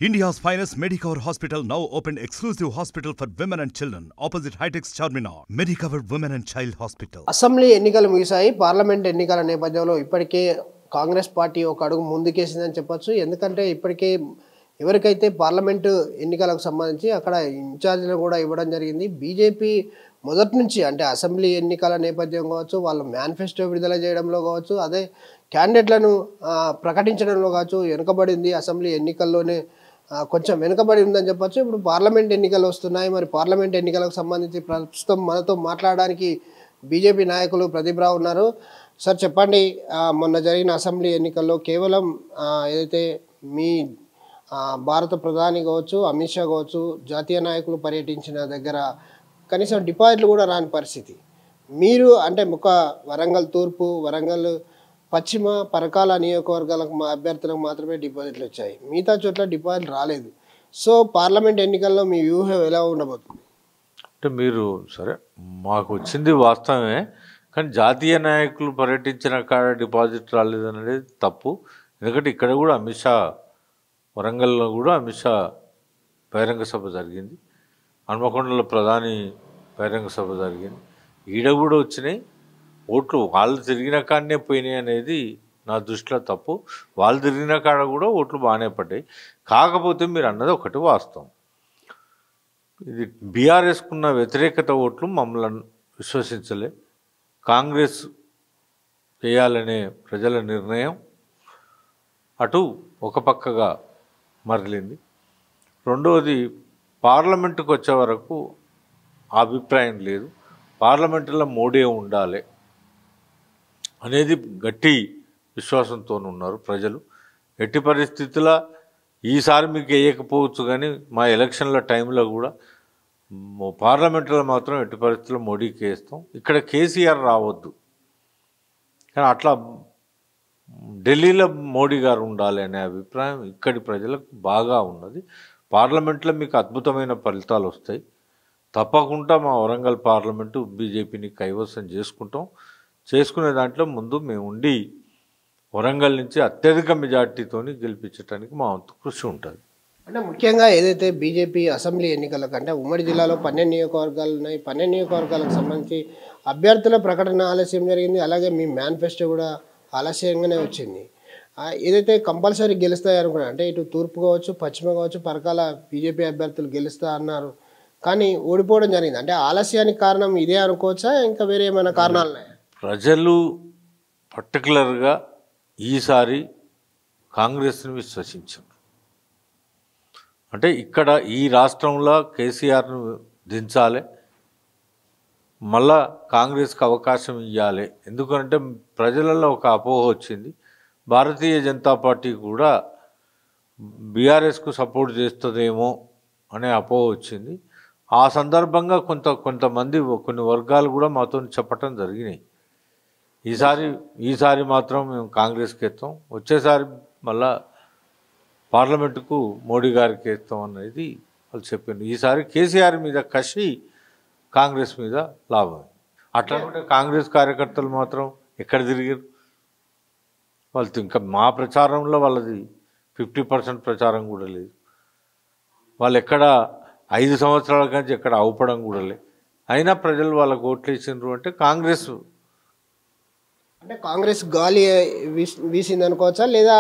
India's finest Medicover Hospital now opened exclusive hospital for women and children opposite High-Tech Charminar. Medicover Women and Child Hospital. Assembly ఎన్నికలు ముగిశాయి. Parliament ఎన్నికల నేపథ్యంలో ఇప్పటికే Congress party ఒక అడుగు ముందుకేసిందని చెప్పొచ్చు. ఎందుకంటే ఇప్పటికే ఎవరికైతే పార్లమెంట్ ఎన్నికలకు సంబంధించి అక్కడ ఇన్ఛార్జీలు కూడా ఇవ్వడం జరిగింది. బీజేపీ మొదటి నుంచి అంటే అసెంబ్లీ ఎన్నికల నేపథ్యం కావచ్చు, వాళ్ళు మేనిఫెస్టో విడుదల చేయడంలో కావచ్చు, అదే క్యాండిడేట్లను ప్రకటించడంలో కావచ్చు వెనుకబడింది. అసెంబ్లీ ఎన్నికల్లోనే కొంచెం వెనుకబడి ఉందని చెప్పొచ్చు. ఇప్పుడు పార్లమెంట్ ఎన్నికలు వస్తున్నాయి. మరి పార్లమెంట్ ఎన్నికలకు సంబంధించి ప్రస్తుతం మనతో మాట్లాడడానికి బీజేపీ నాయకులు ప్రదీప్ రావు ఉన్నారు. సార్ చెప్పండి, మొన్న జరిగిన అసెంబ్లీ ఎన్నికల్లో కేవలం ఏదైతే మీ భారత ప్రధాని కావచ్చు, అమిత్ షా కావచ్చు, జాతీయ నాయకులు పర్యటించిన దగ్గర కనీసం డిపాజిట్లు కూడా రాని పరిస్థితి. మీరు అంటే వరంగల్ తూర్పు, వరంగల్ పశ్చిమ, పరకాల నియోజకవర్గాలకు అభ్యర్థులకు మాత్రమే డిపాజిట్లు వచ్చాయి. మిగతా చోట్ల డిపాజిట్లు రాలేదు. సో పార్లమెంట్ ఎన్నికల్లో మీ వ్యూహం ఎలా ఉండబోతుంది? అంటే మీరు సరే మాకు వచ్చింది వాస్తవమే, కానీ జాతీయ నాయకులు పర్యటించిన కాడ డిపాజిట్ రాలేదనేది తప్పు. ఎందుకంటే ఇక్కడ కూడా అమిత్ షా, వరంగల్లో కూడా అమిత్ షా బహిరంగ సభ జరిగింది, హన్మకొండలో ప్రధాని బహిరంగ సభ జరిగింది, ఈడ కూడా వచ్చినాయి ఓట్లు. వాళ్ళు తిరిగిన కాడనే పోయినాయి అనేది నా దృష్టిలో తప్పు. వాళ్ళు తిరిగిన కాడ కూడా ఓట్లు బాగానే పడ్డాయి. కాకపోతే మీరు అన్నది ఒకటి వాస్తవం, ఇది బీఆర్ఎస్కున్న వ్యతిరేకత ఓట్లు మమ్మల్ని విశ్వసించలే. కాంగ్రెస్ చేయాలనే ప్రజల నిర్ణయం అటు ఒక పక్కగా మరలింది. రెండవది, పార్లమెంటుకు వచ్చే వరకు ఆ అభిప్రాయం లేదు. పార్లమెంటులో మోడీ ఉండాలి అనేది గట్టి విశ్వాసంతో ఉన్నారు ప్రజలు. ఎట్టి పరిస్థితుల్లో ఈసారి మీకు వేయకపోవచ్చు, కానీ మా ఎలక్షన్ల టైంలో కూడా పార్లమెంటులో మాత్రం ఎట్టి పరిస్థితుల్లో మోడీకి వేస్తాం. ఇక్కడ కేసీఆర్ రావద్దు, కానీ అట్లా ఢిల్లీలో మోడీ గారు ఉండాలి అనే అభిప్రాయం ఇక్కడి ప్రజలకు బాగా ఉన్నది. పార్లమెంట్లో మీకు అద్భుతమైన ఫలితాలు వస్తాయి. తప్పకుండా మా వరంగల్ పార్లమెంటు బీజేపీని కైవసం చేసుకునే దాంట్లో ముందు మేము ఉండి వరంగల్ నుంచి అత్యధిక మెజార్టీతో గెలిపించడానికి మా వంతు కృషి ఉంటుంది. అంటే ముఖ్యంగా ఏదైతే బీజేపీ అసెంబ్లీ ఎన్నికల కంటే ఉమ్మడి జిల్లాలో 12 నియోజకవర్గాలు ఉన్నాయి. 12 నియోజకవర్గాలకు సంబంధించి అభ్యర్థుల ప్రకటన ఆలస్యం జరిగింది. అలాగే మీ మేనిఫెస్టో కూడా ఆలస్యంగానే వచ్చింది. ఏదైతే కంపల్సరీ గెలుస్తాయి అనుకున్నా, అంటే ఇటు తూర్పు కావచ్చు, పశ్చిమ కావచ్చు, పరకాల బీజేపీ అభ్యర్థులు గెలుస్తా అన్నారు, కానీ ఓడిపోవడం జరిగింది. అంటే ఆలస్యానికి కారణం ఇదే అనుకోవచ్చా, ఇంకా వేరే ఏమైనా కారణాలు ఉన్నాయా? ప్రజలు పర్టికులర్గా ఈసారి కాంగ్రెస్ని విశ్వసించారు. అంటే ఇక్కడ ఈ రాష్ట్రంలో కేసీఆర్ను దించాలి, మళ్ళా కాంగ్రెస్కి అవకాశం ఇవ్వాలి. ఎందుకంటే ప్రజలలో ఒక అపోహ వచ్చింది, భారతీయ జనతా పార్టీ కూడా బీఆర్ఎస్కు సపోర్ట్ చేస్తుందేమో అనే అపోహ వచ్చింది. ఆ సందర్భంగా కొంతమంది కొన్ని వర్గాలు కూడా మాతో చెప్పటం జరిగినాయి. ఈసారి మాత్రం మేము కాంగ్రెస్కి వేస్తాం, వచ్చేసారి మళ్ళా పార్లమెంటుకు మోడీ గారికి వేస్తాం అనేది వాళ్ళు చెప్పింది. ఈసారి కేసీఆర్ మీద కసి, కాంగ్రెస్ మీద లాభం. అట్లా కాంగ్రెస్ కార్యకర్తలు మాత్రం ఎక్కడ తిరిగారు? వాళ్ళు ఇంకా మా ప్రచారంలో వాళ్ళది 50% ప్రచారం కూడా లేదు. వాళ్ళు ఎక్కడ 5 సంవత్సరాల నుంచి ఎక్కడ అవపడం కూడా లేదు. అయినా ప్రజలు వాళ్ళకు ఓట్లు వేసిండ్రు అంటే కాంగ్రెస్ గాలి వీసింది అనుకోవచ్చా, లేదా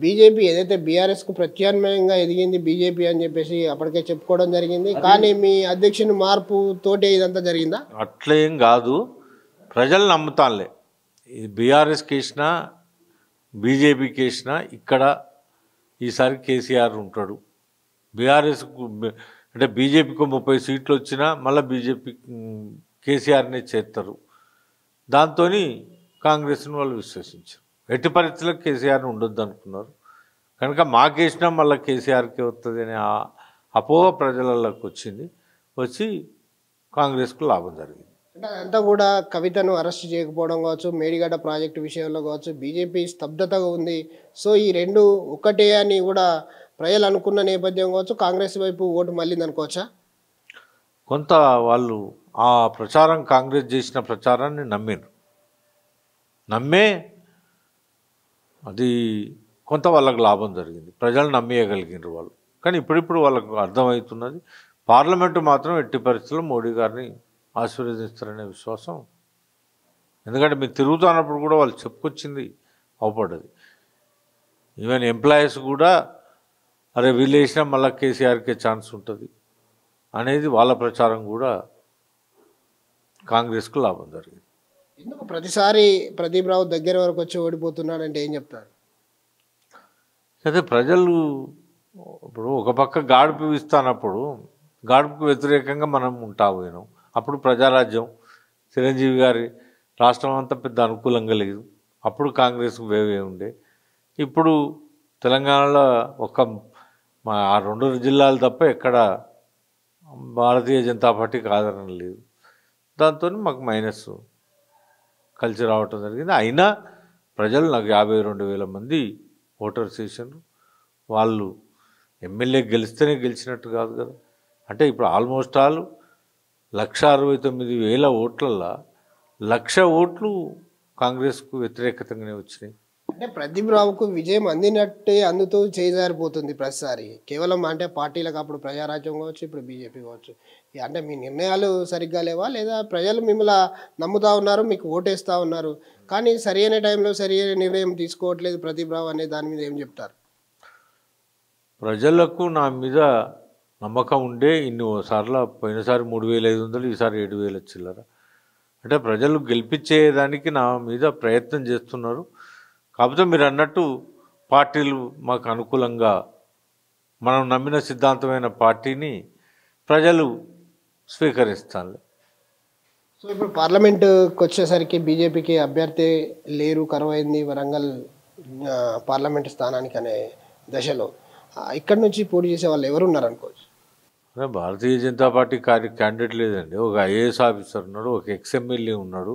బీజేపీ ఏదైతే బీఆర్ఎస్కు ప్రత్యామ్నాయంగా ఎదిగింది బీజేపీ అని చెప్పేసి అప్పటికే చెప్పుకోవడం జరిగింది, కానీ మీ అధ్యక్షుని మార్పు తోటే ఇదంతా జరిగిందా? అట్లేం కాదు, ప్రజలు నమ్ముతానులే. బీఆర్ఎస్కి వేసినా బీజేపీకి వేసినా ఇక్కడ ఈసారి కేసీఆర్ ఉంటాడు. బీఆర్ఎస్కు అంటే బీజేపీకి 30 సీట్లు వచ్చినా మళ్ళీ బీజేపీ కేసీఆర్నే చేస్తారు. దాంతో కాంగ్రెస్ని వాళ్ళు విశ్వసించారు. ఎట్టి పరిస్థితుల్లో కేసీఆర్ని ఉండొద్దు అనుకున్నారు కనుక మాకేసినా మళ్ళీ కేసీఆర్కే వస్తుంది అనే అపోహ ప్రజలలోకి వచ్చి కాంగ్రెస్కు లాభం జరిగింది. అంటే అదంతా కూడా కవితను అరెస్ట్ చేయకపోవడం కావచ్చు, మేడిగడ్డ ప్రాజెక్టు విషయంలో కావచ్చు, బీజేపీ స్తబ్దతగా ఉంది. సో ఈ రెండు ఒక్కటే అని కూడా ప్రజలు అనుకున్న నేపథ్యం కావచ్చు, కాంగ్రెస్ వైపు ఓటు మళ్ళీంది అనుకోవచ్చా? కొంత వాళ్ళు ఆ ప్రచారం, కాంగ్రెస్ చేసిన ప్రచారాన్ని నమ్మే అది కొంత వాళ్ళకు లాభం జరిగింది. ప్రజలు నమ్మేయగలిగినారు వాళ్ళు. కానీ ఇప్పుడిప్పుడు వాళ్ళకు అర్థమవుతున్నది. పార్లమెంటు మాత్రం ఎట్టి పరిస్థితుల్లో మోడీ గారిని ఆశీర్వదిస్తారనే విశ్వాసం. ఎందుకంటే మీరు తిరుగుతున్నప్పుడు కూడా వాళ్ళు చెప్పుకొచ్చింది అవపడ్డది. ఈవెన్ ఎంప్లాయీస్ కూడా అరే వీళ్ళు వేసినా మళ్ళీ కేసీఆర్కే ఛాన్స్ ఉంటుంది అనేది వాళ్ళ ప్రచారం కూడా కాంగ్రెస్కు లాభం జరిగింది. ఎందుకు ప్రతిసారి ప్రదీప్ రావు దగ్గర వరకు వచ్చి ఓడిపోతున్నాడంటే ఏం చెప్తారు? అయితే ప్రజలు ఇప్పుడు ఒక పక్క గాడుపు ఇస్తానప్పుడు గాడుపుకు వ్యతిరేకంగా మనం ఉంటా పోయినాం. అప్పుడు ప్రజారాజ్యం చిరంజీవి గారి రాష్ట్రం అంతా పెద్ద అనుకూలంగా లేదు. అప్పుడు కాంగ్రెస్కు వేవే ఉండే. ఇప్పుడు తెలంగాణలో ఆ 2 జిల్లాలు తప్ప ఎక్కడ భారతీయ జనతా పార్టీకి ఆదరణ లేదు. దాంతో మాకు మైనస్ కలిసి రావటం జరిగింది. అయినా ప్రజలు నాకు 52,000 మంది ఓటర్స్ చేశారు. వాళ్ళు ఎమ్మెల్యే గెలిస్తేనే గెలిచినట్టు కాదు కదా. అంటే ఇప్పుడు ఆల్మోస్ట్ ఆల్ 1,69,000 ఓట్లల్లో 1,00,000 ఓట్లు కాంగ్రెస్కు వ్యతిరేకతంగానే వచ్చినాయి. అంటే ప్రదీప్ రావుకు విజయం అందినట్టే అందుతూ చేజారిపోతుంది ప్రతిసారి. కేవలం అంటే పార్టీలకు అప్పుడు ప్రజారాజ్యం కావచ్చు, ఇప్పుడు బీజేపీ కావచ్చు. అంటే మీ నిర్ణయాలు సరిగ్గా లేవా, లేదా ప్రజలు మిమ్మల్ని నమ్ముతా ఉన్నారు, మీకు ఓటేస్తూ ఉన్నారు, కానీ సరి అయిన టైంలో సరి అయిన నిర్ణయం తీసుకోవట్లేదు ప్రదీప్ రావు అనే దాని మీద ఏం చెప్తారు? ప్రజలకు నా మీద నమ్మకం ఉండే ఇన్ని సార్లు, పోయినసారి 3,500, ఈసారి 7,000 చిల్లర. అంటే ప్రజలు గెలిపించేదానికి నా మీద ప్రయత్నం చేస్తున్నారు. కాకపోతే మీరు అన్నట్టు పార్టీలు మాకు అనుకూలంగా మనం నమ్మిన సిద్ధాంతమైన పార్టీని ప్రజలు స్వీకరిస్తాను. సో ఇప్పుడు పార్లమెంటుకి వచ్చేసరికి బీజేపీకి అభ్యర్థి లేరు, కరువైంది వరంగల్ పార్లమెంటు స్థానానికి అనే దశలో ఇక్కడ నుంచి పోటీ చేసే వాళ్ళు ఎవరు ఉన్నారు అనుకోవచ్చు? భారతీయ జనతా పార్టీ క్యాండిడేట్ లేదండి. ఒక ఐఏఎస్ ఆఫీసర్ ఉన్నాడు, ఒక ఎక్స్ఎమ్మెల్యే ఉన్నాడు.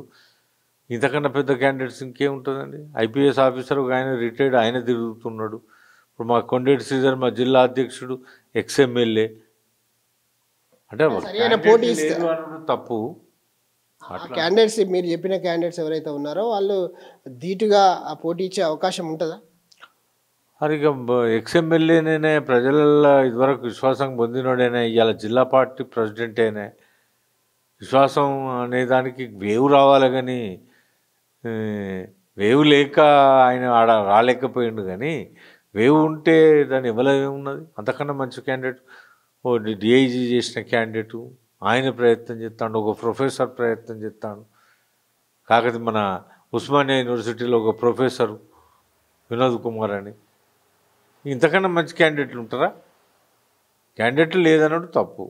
ఇంతకన్నా పెద్ద క్యాండిడేట్స్ ఇంకేముంటుందండి? ఐపీఎస్ ఆఫీసర్ ఒక ఆయన రిటైర్డ్, ఆయన తిరుగుతున్నాడు. ఇప్పుడు మా కొండేటి శ్రీధర్ మా జిల్లా అధ్యక్షుడు ఎక్స్ఎమ్మెల్యే. అంటే పోటీ తప్పు. క్యాండిడేట్స్ మీరు చెప్పిన క్యాండిడేట్స్ ఎవరైతే ఉన్నారో వాళ్ళు ధీటుగా ఆ పోటీ ఇచ్చే అవకాశం ఉంటుందా? అది ఇక ఎక్స్ఎమ్మెల్యేనే ప్రజలలో ఇదివరకు విశ్వాసం పొందినోడైనా ఇవాళ జిల్లా పార్టీ ప్రెసిడెంట్ అయినా విశ్వాసం అనే దానికి వేవు రావాలి. కానీ వేవు లేక ఆయన ఆడ రాలేకపోయిండు. కానీ వేవు ఉంటే దాన్ని ఇవ్వలేమున్నది. అంతకన్నా మంచి క్యాండిడేట్ ఓ డిఐజీ చేసిన క్యాండిడేటు ఆయన ప్రయత్నం చేస్తాడు, ఒక ప్రొఫెసర్ ప్రయత్నం చేస్తాడు. కాకపోతే మన ఉస్మానియా యూనివర్సిటీలో ఒక ప్రొఫెసర్ వినోద్ కుమార్ అని, ఇంతకన్నా మంచి క్యాండిడేట్లు ఉంటారా? క్యాండిడేట్లు లేదన్నట్టు తప్పు.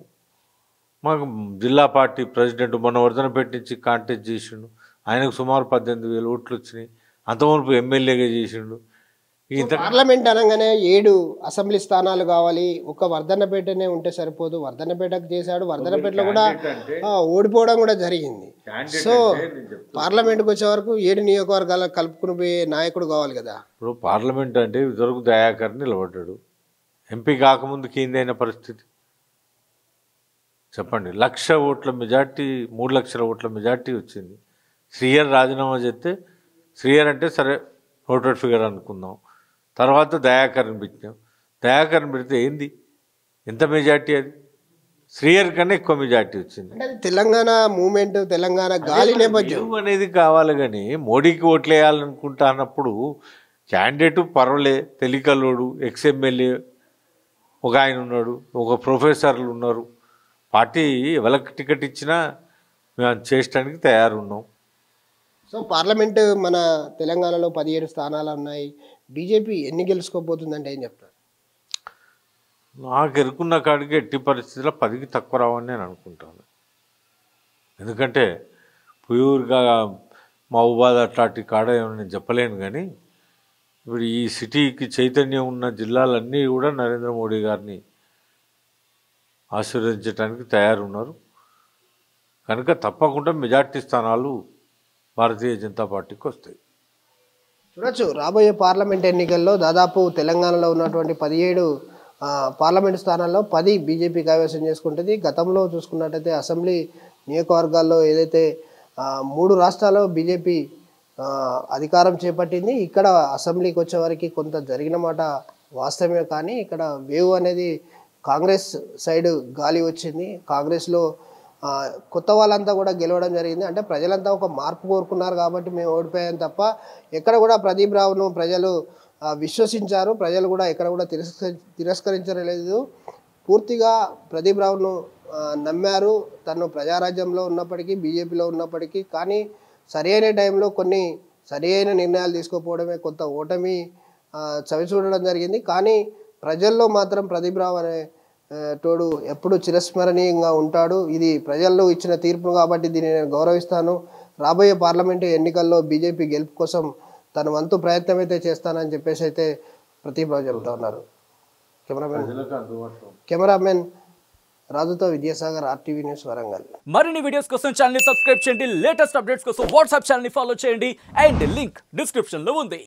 మాకు జిల్లా పార్టీ ప్రెసిడెంట్ మొన్న వర్ధనపేట నుంచి కాంటెస్ట్ చేసిండు, ఆయనకు సుమారు 18,000 ఓట్లు వచ్చినాయి. అంతవరకు ఎమ్మెల్యేగా చేసిండు. పార్లమెంట్ అనగానే 7 అసెంబ్లీ స్థానాలు కావాలి, ఒక వర్ధన్నపేటనే ఉంటే సరిపోదు. వర్ధన్నపేటకు చేశాడు, వర్ధన్నపేటలో కూడా ఓడిపోవడం కూడా జరిగింది. సో పార్లమెంట్కి వచ్చే వరకు 7 నియోజకవర్గాలకు కలుపుకుని పోయే నాయకుడు కావాలి కదా. ఇప్పుడు పార్లమెంట్ అంటే ఇదివరకు దయాకర్ నిలబడ్డాడు. ఎంపీ కాకముందుకు ఏందైన పరిస్థితి చెప్పండి. 1,00,000 ఓట్ల మెజార్టీ, 3 లక్షల ఓట్ల మెజార్టీ వచ్చింది. శ్రీయర్ రాజీనామా చేస్తే, శ్రీయర్ అంటే సరే ఓటర్ ఫిగర్ అనుకుందాం, తర్వాత దయాకర్ని పెట్టినాం. దయాకర్ని పెడితే ఏంది, ఎంత మెజార్టీ? అది శ్రీయర్ కన్నా ఎక్కువ మెజార్టీ వచ్చింది. తెలంగాణ మూమెంట్, తెలంగాణ గాలి నేపథ్యం అనేది కావాలి. కానీ మోడీకి ఓట్లు వేయాలనుకుంటా అన్నప్పుడు క్యాండిడేటు పర్వాలే, తెలికల్లోడు, ఎక్స్ఎమ్మెల్యే ఒక ఆయన ఉన్నాడు, ఒక ప్రొఫెసర్లు ఉన్నారు. పార్టీ ఎవరికి టికెట్ ఇచ్చినా మేము చేయడానికి తయారున్నాం. సో పార్లమెంటు మన తెలంగాణలో 17 స్థానాలు ఉన్నాయి. బీజేపీ ఎన్ని గెలుచుకోబోతుందంటే ఏం చెప్తారు? నాకు ఎరుకున్న కాడికి ఎట్టి పరిస్థితుల్లో 10కి తక్కువ రావని నేను అనుకుంటాను. ఎందుకంటే ప్యూర్గా మహబూబాద్ అట్లాంటి కాడ నేను చెప్పలేను. కానీ ఇప్పుడు ఈ సిటీకి చైతన్యం ఉన్న జిల్లాలన్నీ కూడా నరేంద్ర మోడీ గారిని ఆశీర్వదించడానికి తయారున్నారు. కనుక తప్పకుండా మెజార్టీ స్థానాలు భారతీయ జనతా పార్టీకి వస్తాయి. చూడొచ్చు, రాబోయే పార్లమెంట్ ఎన్నికల్లో దాదాపు తెలంగాణలో ఉన్నటువంటి 17 పార్లమెంటు స్థానాల్లో 10 బీజేపీ కైవసం చేసుకుంటుంది. గతంలో చూసుకున్నట్టయితే అసెంబ్లీ నియోజకవర్గాల్లో ఏదైతే 3 రాష్ట్రాల్లో బీజేపీ అధికారం చేపట్టింది. ఇక్కడ అసెంబ్లీకి వచ్చే వరకు కొంత జరిగిన మాట వాస్తవమే. కానీ ఇక్కడ వేవ్ అనేది కాంగ్రెస్ సైడ్ గాలి వచ్చింది. కాంగ్రెస్లో కొత్త వాళ్ళంతా కూడా గెలవడం జరిగింది. అంటే ప్రజలంతా ఒక మార్పు కోరుకున్నారు కాబట్టి మేము ఓడిపోయాం తప్ప ఎక్కడ కూడా ప్రదీప్ రావును ప్రజలు విశ్వసించారు. ప్రజలు కూడా ఎక్కడ కూడా తిరస్కరించలేదు. పూర్తిగా ప్రదీప్ రావును నమ్మారు. తను ప్రజారాజ్యంలో ఉన్నప్పటికీ, బీజేపీలో ఉన్నప్పటికీ, కానీ సరైన టైంలో కొన్ని సరైన నిర్ణయాలు తీసుకోకపోవడమే కొంత ఓటమి చవిచూడడం జరిగింది. కానీ ప్రజల్లో మాత్రం ప్రదీప్ రావు అనే తోడు ఎప్పుడు చిరస్మరణీయంగా ఉంటాడు. ఇది ప్రజల్లో ఇచ్చిన తీర్పు కాబట్టి దీన్ని నేను గౌరవిస్తాను. రాబోయే పార్లమెంటు ఎన్నికల్లో బీజేపీ గెలుపు కోసం తన వంతు ప్రయత్నం అయితే చేస్తానని చెప్పేసి అయితే ప్రదీప్ రావు చెబుతా ఉన్నారు. కెమెరామెన్ రాజుతో విద్యాసాగర్, RTV న్యూస్, వరంగల్. మరిన్ని వీడియోస్ కోసం ఛానల్ ని సబ్స్క్రైబ్ చేయండి. లేటెస్ట్ అప్డేట్స్ కోసం వాట్సాప్ ఛానల్ ని ఫాలో చేయండి. అండ్ లింక్ డిస్క్రిప్షన్ లో ఉంది.